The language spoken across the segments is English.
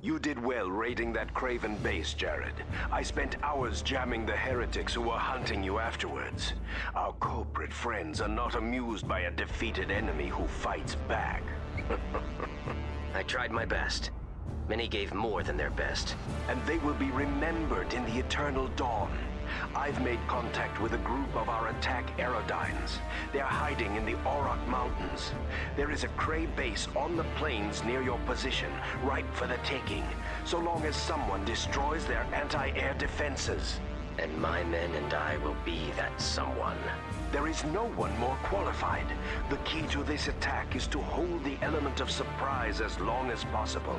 You did well raiding that Craven base, Jared. I spent hours jamming the heretics who were hunting you afterwards. Our corporate friends are not amused by a defeated enemy who fights back. I tried my best. Many gave more than their best. And they will be remembered in the eternal dawn. I've made contact with a group of our attack Aerodynes. They are hiding in the Auroch Mountains. There is a Cray base on the plains near your position, ripe for the taking, so long as someone destroys their anti-air defenses. And my men and I will be that someone. There is no one more qualified. The key to this attack is to hold the element of surprise as long as possible.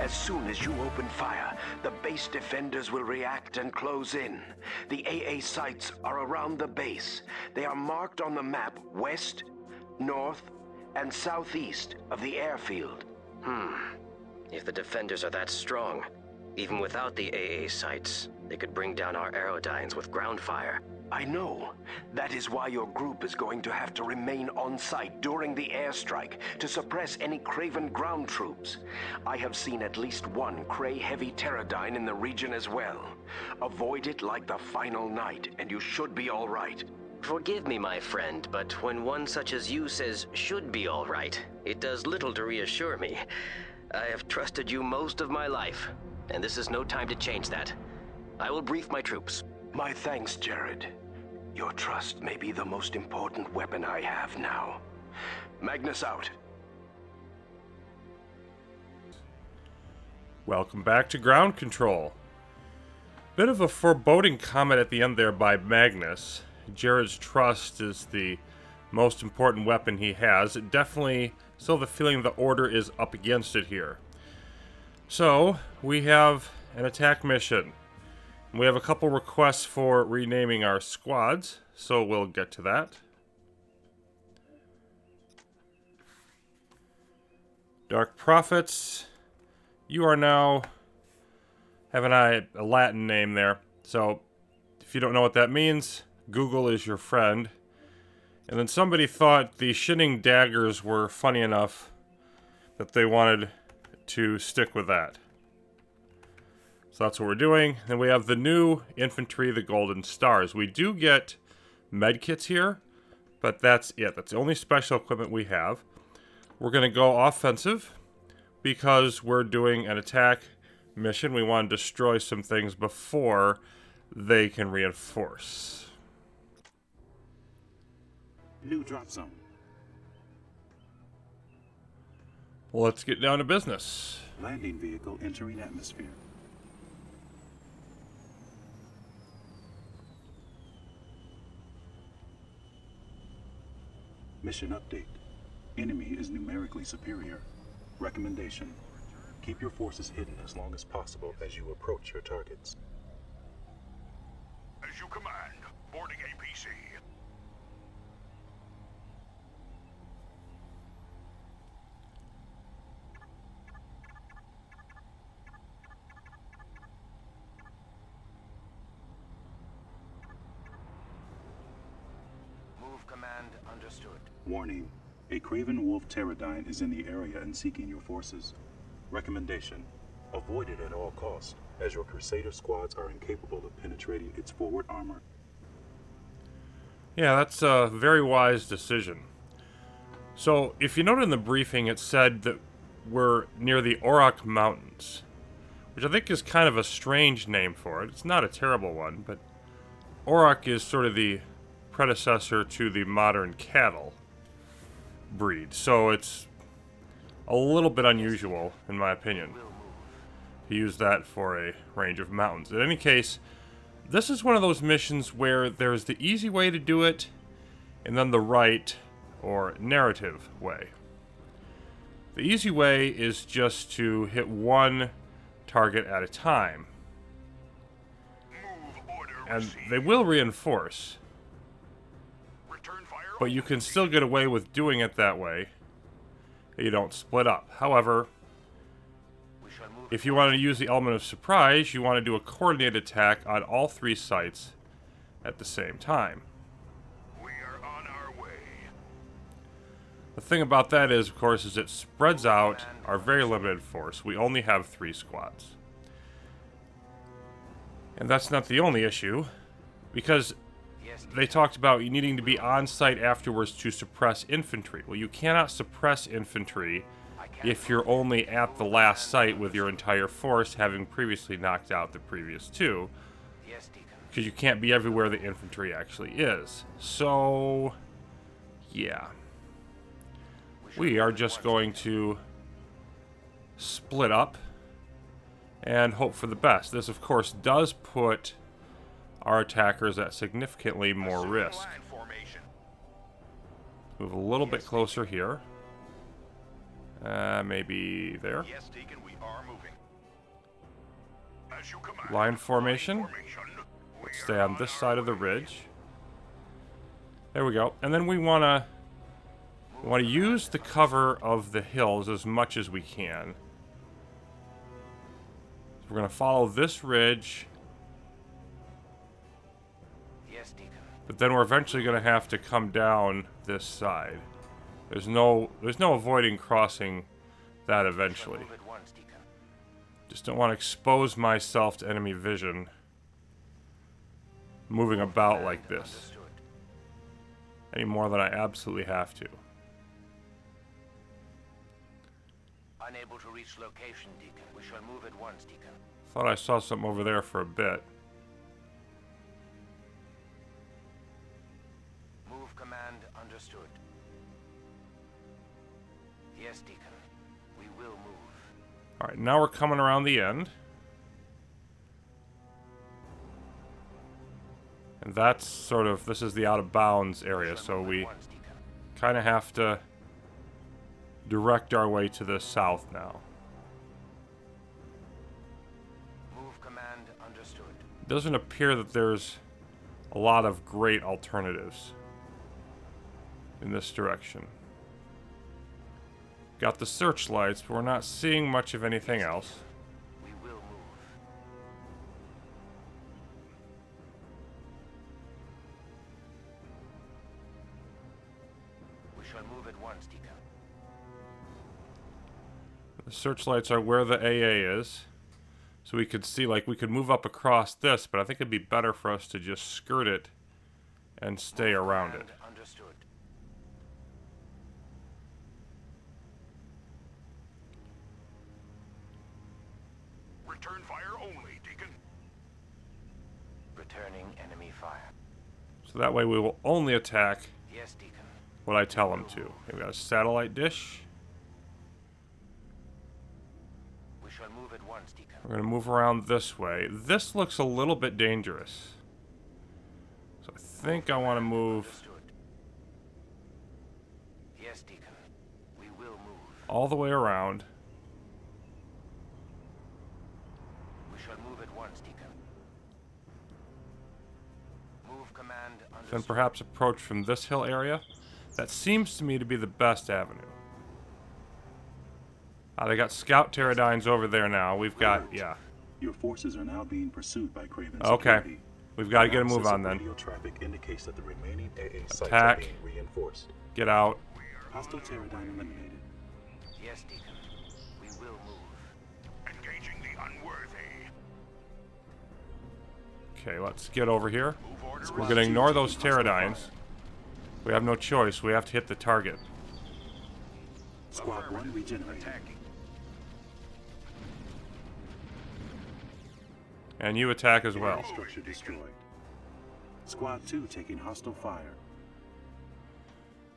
As soon as you open fire, the base defenders will react and close in. The AA sites are around the base. They are marked on the map west, north, and southeast of the airfield. If the defenders are that strong, even without the AA sites, they could bring down our Aerodynes with ground fire. I know. That is why your group is going to have to remain on site during the airstrike to suppress any Craven ground troops. I have seen at least one Cray heavy Pteradyne in the region as well. Avoid it like the final night, and you should be all right. Forgive me, my friend, but when one such as you says should be all right, it does little to reassure me. I have trusted you most of my life, and this is no time to change that. I will brief my troops. My thanks, Jared. Your trust may be the most important weapon I have now. Magnus out. Welcome back to Ground Control. Bit of a foreboding comment at the end there by Magnus. Jared's trust is the most important weapon he has. It definitely still the feeling the order is up against it here. So, we have an attack mission. We have a couple requests for renaming our squads, so we'll get to that. Dark Prophets, you are now having a Latin name there, so if you don't know what that means, Google is your friend. And then somebody thought the Shinning Daggers were funny enough that they wanted to stick with that. So that's what we're doing. Then we have the new infantry, the Golden Stars. We do get medkits here, but that's it. That's the only special equipment we have. We're going to go offensive because we're doing an attack mission. We want to destroy some things before they can reinforce. New drop zone. Well, let's get down to business. Landing vehicle entering atmosphere. Mission update. Enemy is numerically superior. Recommendation. Keep your forces hidden as long as possible as you approach your targets. As you command. Boarding APC. Move command understood. Warning. A Craven Wolf Pteradyne is in the area and seeking your forces. Recommendation. Avoid it at all costs, as your Crusader squads are incapable of penetrating its forward armor. Yeah, that's a very wise decision. So, if you note in the briefing, it said that we're near the Auroch Mountains, which I think is kind of a strange name for it. It's not a terrible one, but Auroch is sort of the predecessor to the modern cattle breed, so it's a little bit unusual, in my opinion, to use that for a range of mountains. In any case, this is one of those missions where there's the easy way to do it, and then the right, or narrative, way. The easy way is just to hit one target at a time. And they will reinforce, but you can still get away with doing it that way. You don't split up. However, if you want to use the element of surprise, you want to do a coordinated attack on all three sites at the same time. We are on our way. The thing about that is, of course, is it spreads out our very limited force. We only have 3 squads. And that's not the only issue, because they talked about you needing to be on site afterwards to suppress infantry. Well, you cannot suppress infantry if you're only at the last site with your entire force, having previously knocked out the previous 2. Because you can't be everywhere the infantry actually is. So, yeah. We are just going to split up and hope for the best. This, of course, does put our attackers at significantly more risk. Move a little bit closer here. Maybe there. Yes, Deacon, we are moving. As you command. Line formation. Let's stay on this side of the ridge. There we go. And then we want to use the cover of the hills as much as we can. So we're going to follow this ridge. But then we're eventually going to have to come down this side. There's no avoiding crossing that eventually. Just don't want to expose myself to enemy vision moving about like this any more than I absolutely have to. Unable to reach location, Deacon. We shall move at once, Deacon. Thought I saw something over there for a bit. Move command understood. Yes, Deacon. We will move. Alright, now we're coming around the end. And that's sort of, this is the out of bounds area, so we kind of have to direct our way to the south now. Move command understood. It doesn't appear that there's a lot of great alternatives in this direction. Got the searchlights, but we're not seeing much of anything else. We will move. We shall move at once, Deacon. The searchlights are where the AA is. So we could see, like, we could move up across this, but I think it'd be better for us to just skirt it and stay around it. Understood. Return fire only, Deacon. Returning enemy fire. So that way we will only attack Yes, Deacon. what I tell them to. We've got a satellite dish. We shall move at once, Deacon. We're going to move around this way. This looks a little bit dangerous. So I think I want to move Understood. Yes, Deacon. We will move. all the way around. We shall move at once, Deacon. Move command Then understood. perhaps approach from this hill area. That seems to me to be the best avenue. They got scout pterodines over there now. We've got, yeah. Your forces are now being pursued by Craven Okay. security. We've got to get a Analysis move on of then. Radio traffic indicates that the remaining AA sites Attack. are being reinforced. Get out. Hostile pterodine eliminated. Yes, Deacon. We will move. Engaging the unworthy. Okay, let's get over here. Move order. We're going to ignore those pterodines. We have no choice. We have to hit the target. Squad 1 regenerated. Attacking. And you attack as well. Structure destroyed. Squad 2 taking hostile fire.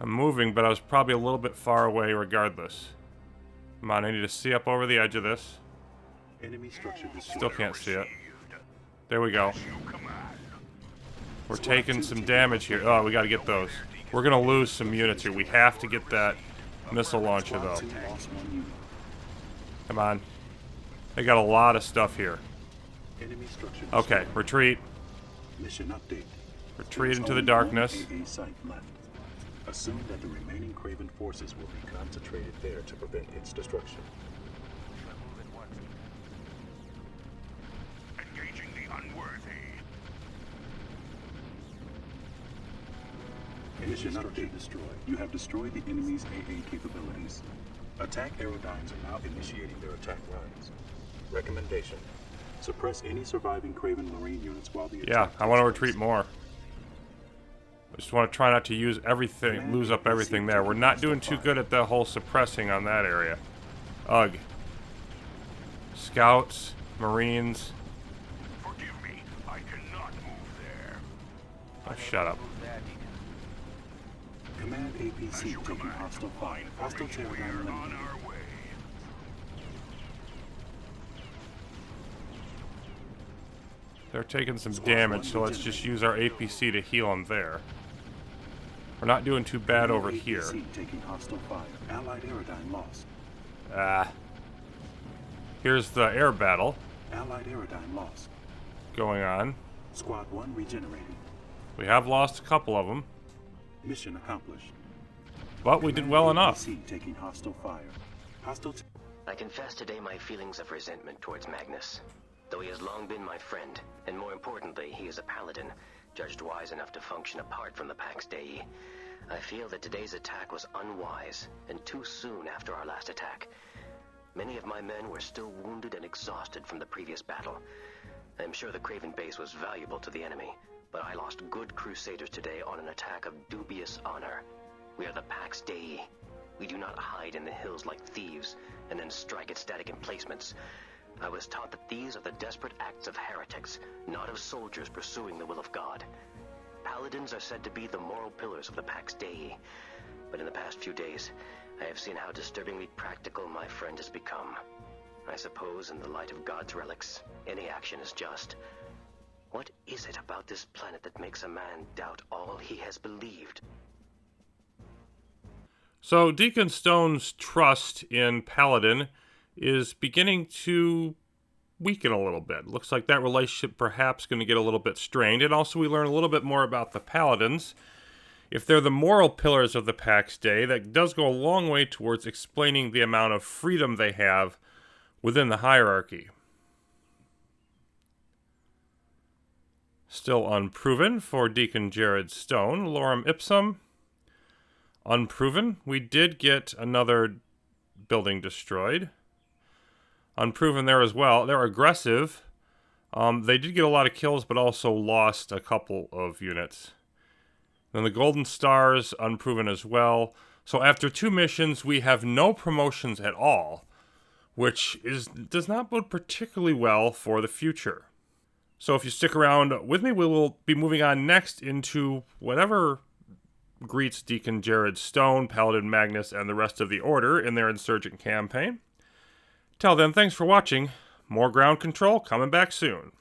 I'm moving, but I was probably a little bit far away regardless. Come on, I need to see up over the edge of this. Enemy structure destroyed. Still can't see it. There we go. You command. We're taking some damage here. Oh, we got to get those. We're going to lose some units here. We have to get that missile launcher, Squad though. 2 lost 1 unit. Come on. They got a lot of stuff here. Enemy structure Okay, destroyed. retreat. Mission update. Retreat There's into the only darkness. one AA site left. Assume that the remaining Craven forces will be concentrated there to prevent its destruction. We shall move at once, Deacon. Engaging the unworthy. Mission update destroyed. You have destroyed the enemy's AA capabilities. Attack aerodynes are now initiating their attack runs. Recommendation: suppress any surviving Craven Marine units while the attack Yeah, I want to takes place. retreat more. I just want to try not to use everything, lose up everything there. We're not doing too good at the whole suppressing on that area. Ugh. Scouts, Marines. Forgive me. I cannot move there. Oh, shut up. Command APC taking hostile fire. Hostile We Pterodine are on eliminated. our way. They're taking some damage, so let's just use our APC to heal them there. We're not doing too bad over Command here. APC taking hostile fire. Allied aerodyne lost. Here's the air battle Allied aerodyne lost. going on. Squad 1 regenerating. We have lost a couple of them, Mission accomplished. but we did well enough. APC taking hostile fire. Hostile. I confess today my feelings of resentment towards Magnus. Though he has long been my friend, and more importantly, he is a paladin, judged wise enough to function apart from the Pax Dei. I feel that today's attack was unwise, and too soon after our last attack. Many of my men were still wounded and exhausted from the previous battle. I am sure the Craven base was valuable to the enemy, but I lost good crusaders today on an attack of dubious honor. We are the Pax Dei. We do not hide in the hills like thieves, and then strike at static emplacements. I was taught that these are the desperate acts of heretics, not of soldiers pursuing the will of God. Paladins are said to be the moral pillars of the Pax Dei, but in the past few days, I have seen how disturbingly practical my friend has become. I suppose in the light of God's relics, any action is just. What is it about this planet that makes a man doubt all he has believed? So Deacon Stone's trust in Paladin is beginning to weaken a little bit. Looks like that relationship perhaps going to get a little bit strained. And also we learn a little bit more about the Paladins. If they're the moral pillars of the Pax Dei, that does go a long way towards explaining the amount of freedom they have within the hierarchy. Still unproven for Deacon Jared Stone. Lorem Ipsum. Unproven. We did get another building destroyed. Unproven there as well. They're aggressive. They did get a lot of kills, but also lost a couple of units. Then the Golden Stars, unproven as well. So after 2 missions, we have no promotions at all, which does not bode particularly well for the future. So if you stick around with me, we will be moving on next into whatever greets Deacon Jared Stone, Paladin Magnus, and the rest of the Order in their insurgent campaign. Till then, thanks for watching. More ground control coming back soon.